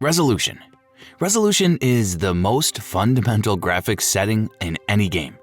Resolution. Resolution is the most fundamental graphics setting in any game.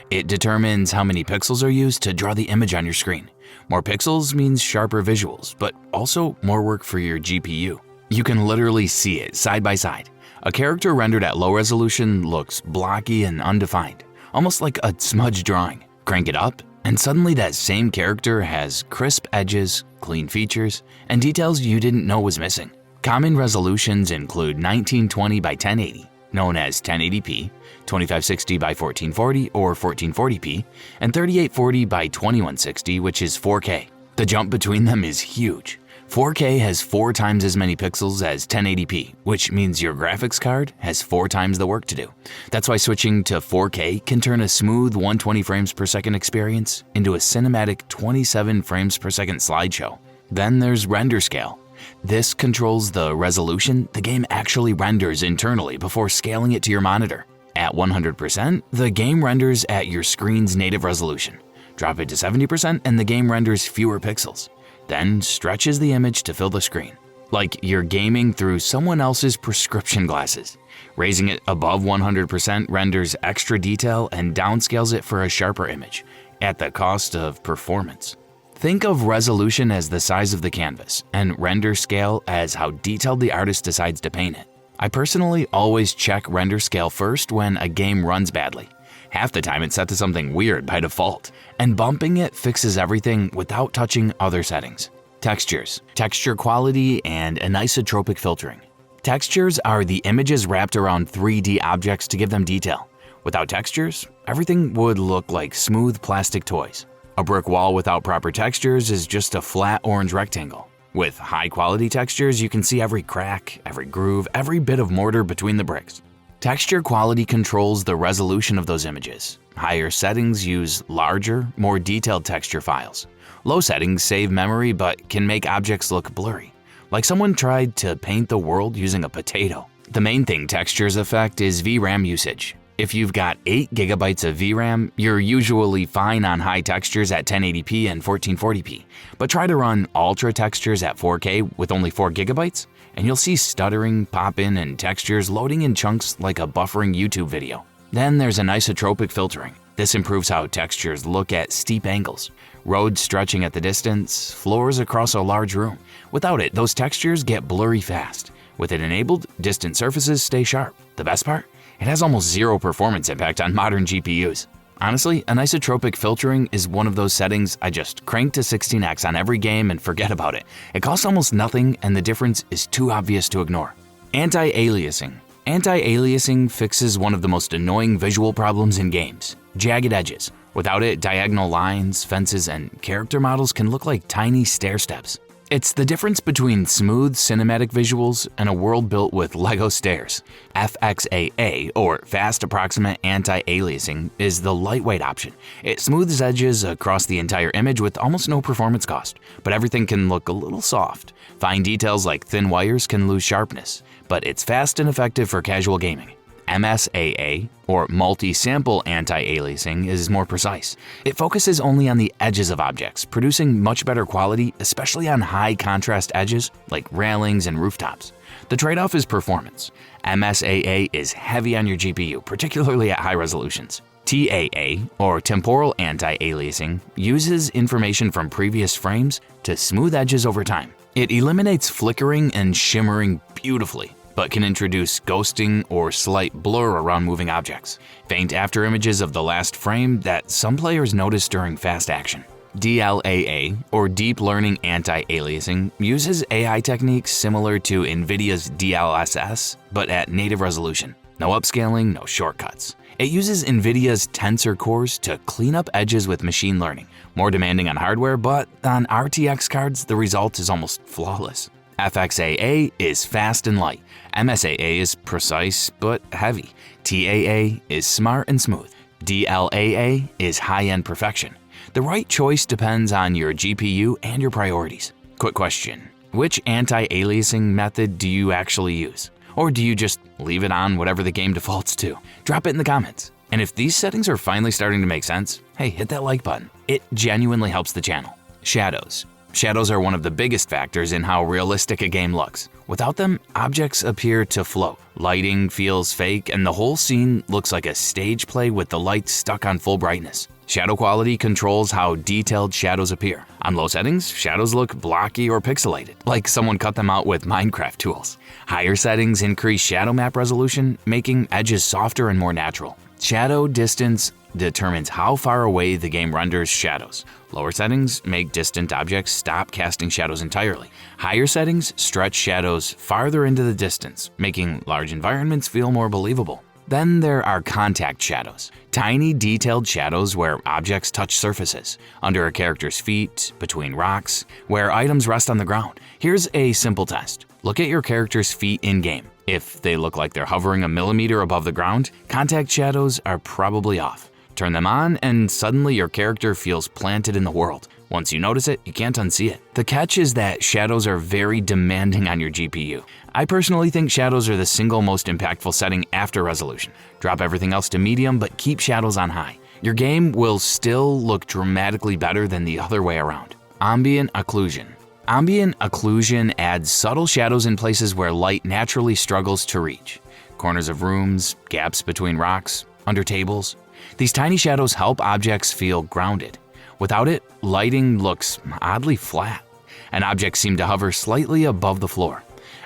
It determines how many pixels are used to draw the image on your screen. More pixels means sharper visuals, but also more work for your GPU. You can literally see it side by side. A character rendered at low resolution looks blocky and undefined, almost like a smudge drawing. Crank it up, and suddenly that same character has crisp edges, clean features, and details you didn't know was missing. Common resolutions include 1920 by 1080, known as 1080p, 2560 by 1440 or 1440p, and 3840 by 2160, which is 4K. The jump between them is huge. 4K has 4 times as many pixels as 1080p, which means your graphics card has 4 times the work to do. That's why switching to 4K can turn a smooth 120 frames per second experience into a cinematic 27 frames per second slideshow. Then there's render scale. This controls the resolution the game actually renders internally before scaling it to your monitor. At 100%, the game renders at your screen's native resolution. Drop it to 70% and the game renders fewer pixels. Then stretches the image to fill the screen, like you're gaming through someone else's prescription glasses. Raising it above 100% renders extra detail and downscales it for a sharper image, at the cost of performance. Think of resolution as the size of the canvas, and render scale as how detailed the artist decides to paint it. I personally always check render scale first when a game runs badly. Half the time it's set to something weird by default, and bumping it fixes everything without touching other settings. Textures, texture quality, and anisotropic filtering. Textures are the images wrapped around 3D objects to give them detail. Without textures, everything would look like smooth plastic toys. A brick wall without proper textures is just a flat orange rectangle. With high-quality textures, you can see every crack, every groove, every bit of mortar between the bricks. Texture quality controls the resolution of those images. Higher settings use larger, more detailed texture files. Low settings save memory but can make objects look blurry, like someone tried to paint the world using a potato. The main thing textures affect is VRAM usage. If you've got 8 GB of VRAM, you're usually fine on high textures at 1080p and 1440p, but try to run ultra textures at 4K with only 4 GB, and you'll see stuttering, pop-in, and textures loading in chunks like a buffering YouTube video. Then there's anisotropic filtering. This improves how textures look at steep angles, roads stretching at the distance, floors across a large room. Without it, those textures get blurry fast. With it enabled, distant surfaces stay sharp. The best part? It has almost zero performance impact on modern GPUs. Honestly, anisotropic filtering is one of those settings I just crank to 16x on every game and forget about it. It costs almost nothing and the difference is too obvious to ignore. Anti-Aliasing. Anti-Aliasing fixes one of the most annoying visual problems in games: jagged edges. Without it, diagonal lines, fences, and character models can look like tiny stair steps. It's the difference between smooth cinematic visuals and a world built with Lego stairs. FXAA, or Fast Approximate Anti-Aliasing, is the lightweight option. It smooths edges across the entire image with almost no performance cost, but everything can look a little soft. Fine details like thin wires can lose sharpness, but it's fast and effective for casual gaming. MSAA, or multi-sample anti-aliasing, is more precise. It focuses only on the edges of objects, producing much better quality, especially on high-contrast edges like railings and rooftops. The trade-off is performance. MSAA is heavy on your GPU, particularly at high resolutions. TAA, or temporal anti-aliasing, uses information from previous frames to smooth edges over time. It eliminates flickering and shimmering beautifully, but can introduce ghosting or slight blur around moving objects. Faint afterimages of the last frame that some players notice during fast action. DLAA, or Deep Learning Anti-Aliasing, uses AI techniques similar to NVIDIA's DLSS, but at native resolution. No upscaling, no shortcuts. It uses NVIDIA's tensor cores to clean up edges with machine learning. More demanding on hardware, but on RTX cards, the result is almost flawless. FXAA is fast and light. MSAA is precise but heavy. TAA is smart and smooth. DLAA is high-end perfection. The right choice depends on your GPU and your priorities. Quick question: which anti-aliasing method do you actually use? Or do you just leave it on whatever the game defaults to? Drop it in the comments. And if these settings are finally starting to make sense, hey, hit that like button. It genuinely helps the channel. Shadows. Shadows are one of the biggest factors in how realistic a game looks. Without them, objects appear to float. Lighting feels fake, and the whole scene looks like a stage play with the lights stuck on full brightness. Shadow quality controls how detailed shadows appear. On low settings, shadows look blocky or pixelated, like someone cut them out with Minecraft tools. Higher settings increase shadow map resolution, making edges softer and more natural. Shadow distance determines how far away the game renders shadows. Lower settings make distant objects stop casting shadows entirely. Higher settings stretch shadows farther into the distance, making large environments feel more believable. Then there are contact shadows, tiny detailed shadows where objects touch surfaces, under a character's feet, between rocks, where items rest on the ground. Here's a simple test. Look at your character's feet in-game. If they look like they're hovering a millimeter above the ground, contact shadows are probably off. Turn them on and suddenly your character feels planted in the world. Once you notice it, you can't unsee it. The catch is that shadows are very demanding on your GPU. I personally think shadows are the single most impactful setting after resolution. Drop everything else to medium, but keep shadows on high. Your game will still look dramatically better than the other way around. Ambient Occlusion. Ambient occlusion adds subtle shadows in places where light naturally struggles to reach. Corners of rooms, gaps between rocks, under tables. These tiny shadows help objects feel grounded. Without it, lighting looks oddly flat, and objects seem to hover slightly above the floor.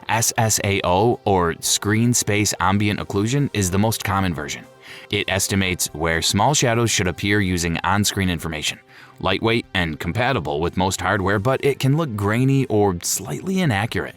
SSAO, or Screen Space Ambient Occlusion, is the most common version. It estimates where small shadows should appear using on-screen information. Lightweight and compatible with most hardware, but it can look grainy or slightly inaccurate.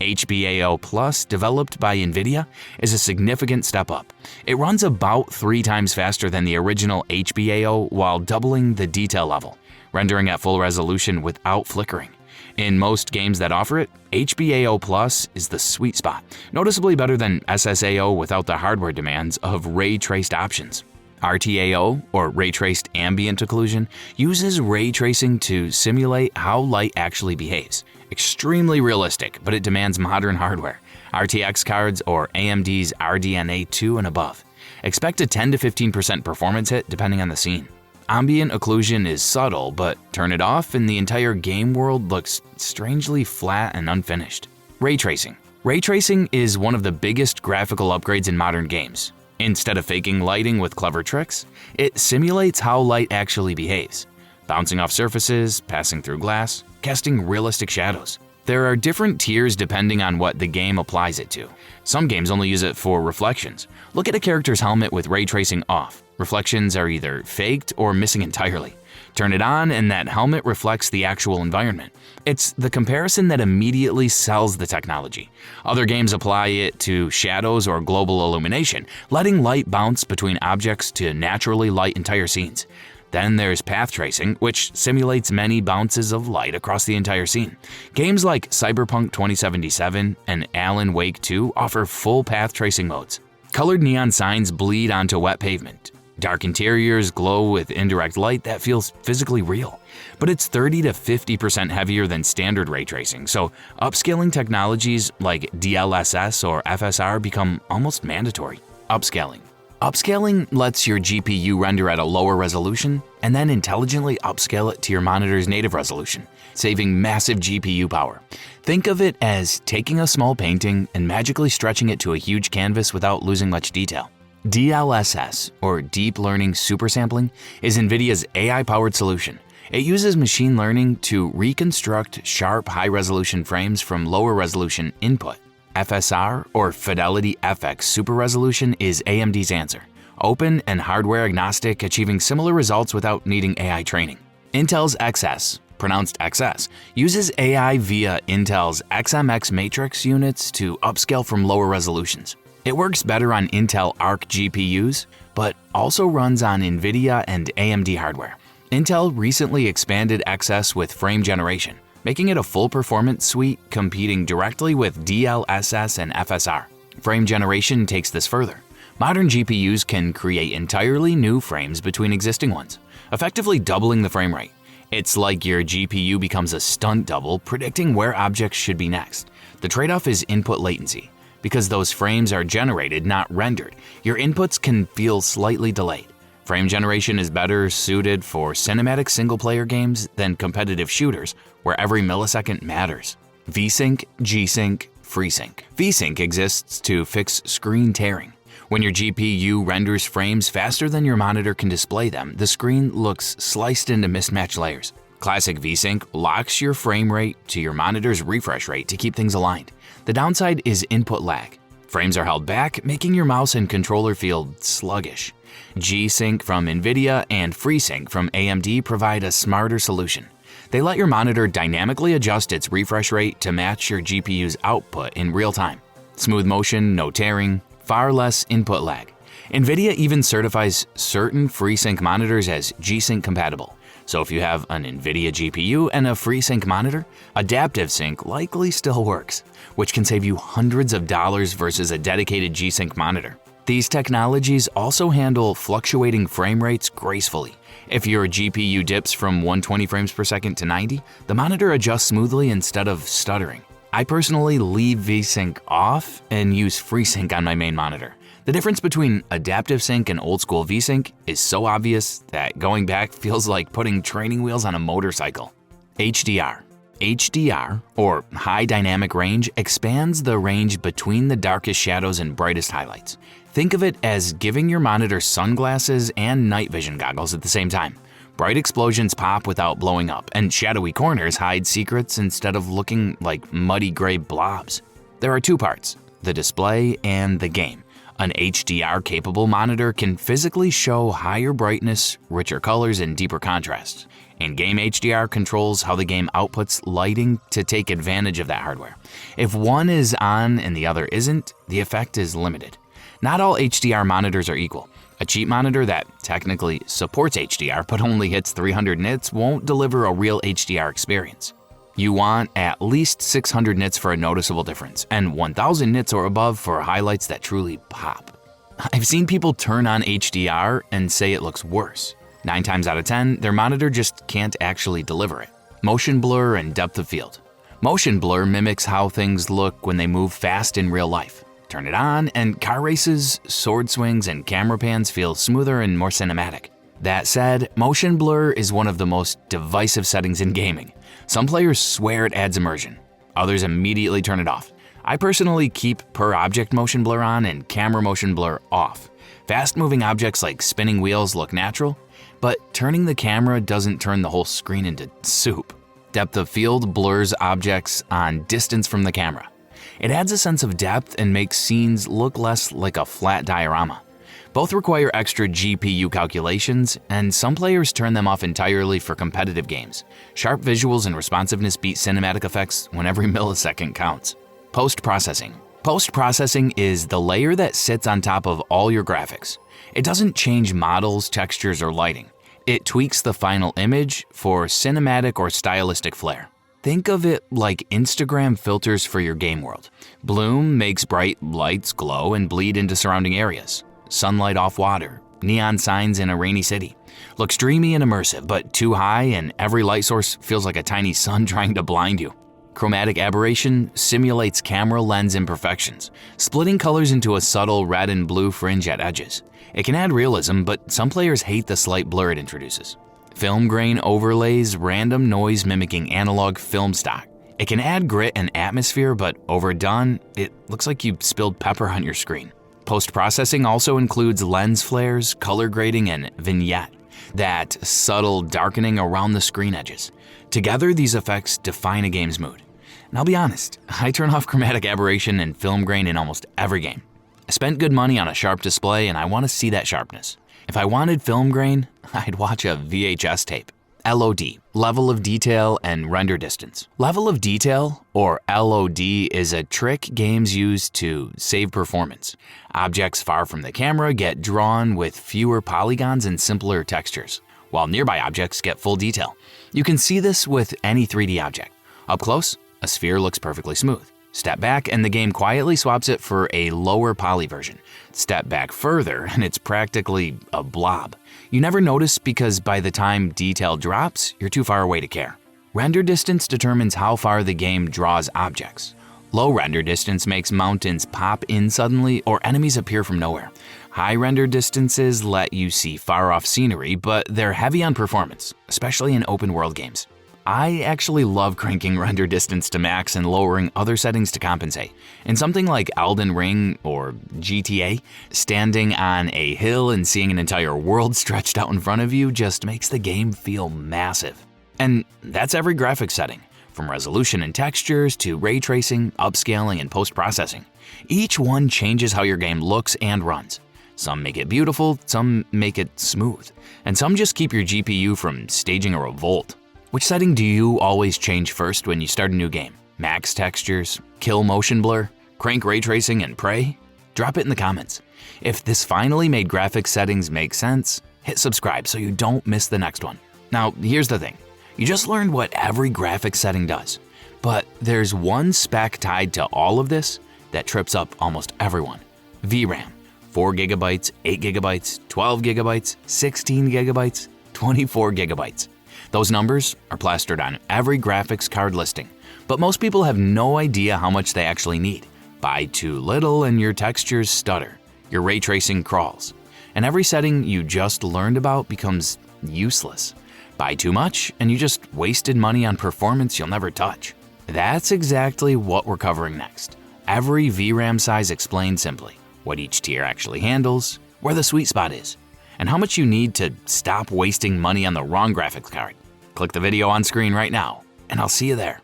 HBAO Plus, developed by NVIDIA, is a significant step up. It runs about 3 times faster than the original HBAO while doubling the detail level, rendering at full resolution without flickering. In most games that offer it, HBAO Plus is the sweet spot, noticeably better than SSAO without the hardware demands of ray-traced options. RTAO, or Ray-Traced Ambient Occlusion, uses ray tracing to simulate how light actually behaves. Extremely realistic, but it demands modern hardware, RTX cards or AMD's RDNA 2 and above. Expect a 10 to 15% performance hit depending on the scene. Ambient occlusion is subtle, but turn it off and the entire game world looks strangely flat and unfinished. Ray tracing. Ray tracing is one of the biggest graphical upgrades in modern games. Instead of faking lighting with clever tricks, it simulates how light actually behaves, bouncing off surfaces, passing through glass, casting realistic shadows. There are different tiers depending on what the game applies it to. Some games only use it for reflections. Look at a character's helmet with ray tracing off. Reflections are either faked or missing entirely. Turn it on and that helmet reflects the actual environment. It's the comparison that immediately sells the technology. Other games apply it to shadows or global illumination, letting light bounce between objects to naturally light entire scenes. Then there's path tracing, which simulates many bounces of light across the entire scene. Games like Cyberpunk 2077 and Alan Wake 2 offer full path tracing modes. Colored neon signs bleed onto wet pavement. Dark interiors glow with indirect light that feels physically real. But it's 30 to 50% heavier than standard ray tracing, so upscaling technologies like DLSS or FSR become almost mandatory. Upscaling. Upscaling lets your GPU render at a lower resolution and then intelligently upscale it to your monitor's native resolution, saving massive GPU power. Think of it as taking a small painting and magically stretching it to a huge canvas without losing much detail. DLSS, or Deep Learning Supersampling, is NVIDIA's AI-powered solution. It uses machine learning to reconstruct sharp, high-resolution frames from lower-resolution input. FSR, or Fidelity FX Super Resolution, is AMD's answer. Open and hardware agnostic, achieving similar results without needing AI training. Intel's XeSS, pronounced XS, uses AI via Intel's XMX matrix units to upscale from lower resolutions. It works better on Intel Arc GPUs, but also runs on NVIDIA and AMD hardware. Intel recently expanded XeSS with frame generation, making it a full performance suite competing directly with DLSS and FSR. Frame generation takes this further. Modern GPUs can create entirely new frames between existing ones, effectively doubling the frame rate. It's like your GPU becomes a stunt double, predicting where objects should be next. The trade-off is input latency. Because those frames are generated, not rendered, your inputs can feel slightly delayed. Frame generation is better suited for cinematic single-player games than competitive shooters, where every millisecond matters. VSync, G-Sync, FreeSync. VSync exists to fix screen tearing. When your GPU renders frames faster than your monitor can display them, the screen looks sliced into mismatched layers. Classic VSync locks your frame rate to your monitor's refresh rate to keep things aligned. The downside is input lag. Frames are held back, making your mouse and controller feel sluggish. G-Sync from NVIDIA and FreeSync from AMD provide a smarter solution. They let your monitor dynamically adjust its refresh rate to match your GPU's output in real time. Smooth motion, no tearing, far less input lag. NVIDIA even certifies certain FreeSync monitors as G-Sync compatible. So if you have an NVIDIA GPU and a FreeSync monitor, Adaptive Sync likely still works, which can save you hundreds of dollars versus a dedicated G-Sync monitor. These technologies also handle fluctuating frame rates gracefully. If your GPU dips from 120 frames per second to 90, the monitor adjusts smoothly instead of stuttering. I personally leave VSync off and use FreeSync on my main monitor. The difference between Adaptive Sync and old-school VSync is so obvious that going back feels like putting training wheels on a motorcycle. HDR. HDR, or High Dynamic Range, expands the range between the darkest shadows and brightest highlights. Think of it as giving your monitor sunglasses and night vision goggles at the same time. Bright explosions pop without blowing up, and shadowy corners hide secrets instead of looking like muddy gray blobs. There are two parts, the display and the game. An HDR-capable monitor can physically show higher brightness, richer colors, and deeper contrast. In-Game HDR controls how the game outputs lighting to take advantage of that hardware. If one is on and the other isn't, the effect is limited. Not all HDR monitors are equal. A cheap monitor that technically supports HDR but only hits 300 nits won't deliver a real HDR experience. You want at least 600 nits for a noticeable difference, and 1000 nits or above for highlights that truly pop. I've seen people turn on HDR and say it looks worse. 9 times out of 10, their monitor just can't actually deliver it. Motion blur and depth of field. Motion blur mimics how things look when they move fast in real life. Turn it on, and car races, sword swings, and camera pans feel smoother and more cinematic. That said, motion blur is one of the most divisive settings in gaming. Some players swear it adds immersion. Others immediately turn it off. I personally keep per object motion blur on and camera motion blur off. Fast-moving objects like spinning wheels look natural, but turning the camera doesn't turn the whole screen into soup. Depth of field blurs objects on distance from the camera. It adds a sense of depth and makes scenes look less like a flat diorama. Both require extra GPU calculations, and some players turn them off entirely for competitive games. Sharp visuals and responsiveness beat cinematic effects when every millisecond counts. Post-processing. Post-processing is the layer that sits on top of all your graphics. It doesn't change models, textures, or lighting. It tweaks the final image for cinematic or stylistic flair. Think of it like Instagram filters for your game world. Bloom makes bright lights glow and bleed into surrounding areas. Sunlight off water, neon signs in a rainy city. Looks dreamy and immersive, but too high and every light source feels like a tiny sun trying to blind you. Chromatic Aberration simulates camera lens imperfections, splitting colors into a subtle red and blue fringe at edges. It can add realism, but some players hate the slight blur it introduces. Film grain overlays random noise mimicking analog film stock. It can add grit and atmosphere, but overdone, it looks like you spilled pepper on your screen. Post-processing also includes lens flares, color grading, and vignette, that subtle darkening around the screen edges. Together, these effects define a game's mood. And I'll be honest, I turn off chromatic aberration and film grain in almost every game. I spent good money on a sharp display and I want to see that sharpness. If I wanted film grain, I'd watch a VHS tape. LOD, level of detail and render distance. Level of detail, or LOD, is a trick games use to save performance. Objects far from the camera get drawn with fewer polygons and simpler textures, while nearby objects get full detail. You can see this with any 3D object. Up close, a sphere looks perfectly smooth. Step back and the game quietly swaps it for a lower poly version. Step back further and it's practically a blob. You never notice because by the time detail drops, you're too far away to care. Render distance determines how far the game draws objects. Low render distance makes mountains pop in suddenly or enemies appear from nowhere. High render distances let you see far off scenery, but they're heavy on performance, especially in open world games. I actually love cranking render distance to max and lowering other settings to compensate. In something like Elden Ring or GTA, standing on a hill and seeing an entire world stretched out in front of you just makes the game feel massive. And that's every graphics setting, from resolution and textures to ray tracing, upscaling, and post-processing. Each one changes how your game looks and runs. Some make it beautiful, some make it smooth, and some just keep your GPU from staging a revolt. Which setting do you always change first when you start a new game? Max textures, kill motion blur, crank ray tracing, and pray? Drop it in the comments. If this finally made graphics settings make sense, hit subscribe so you don't miss the next one. Now, here's the thing. You just learned what every graphics setting does, but there's one spec tied to all of this that trips up almost everyone. VRAM. 4 GB, 8 GB, 12 GB, 16 GB, 24 GB. Those numbers are plastered on every graphics card listing, but most people have no idea how much they actually need. Buy too little and your textures stutter, your ray tracing crawls, and every setting you just learned about becomes useless. Buy too much and you just wasted money on performance you'll never touch. That's exactly what we're covering next. Every VRAM size explained simply, what each tier actually handles, where the sweet spot is, and how much you need to stop wasting money on the wrong graphics card. Click the video on screen right now, and I'll see you there.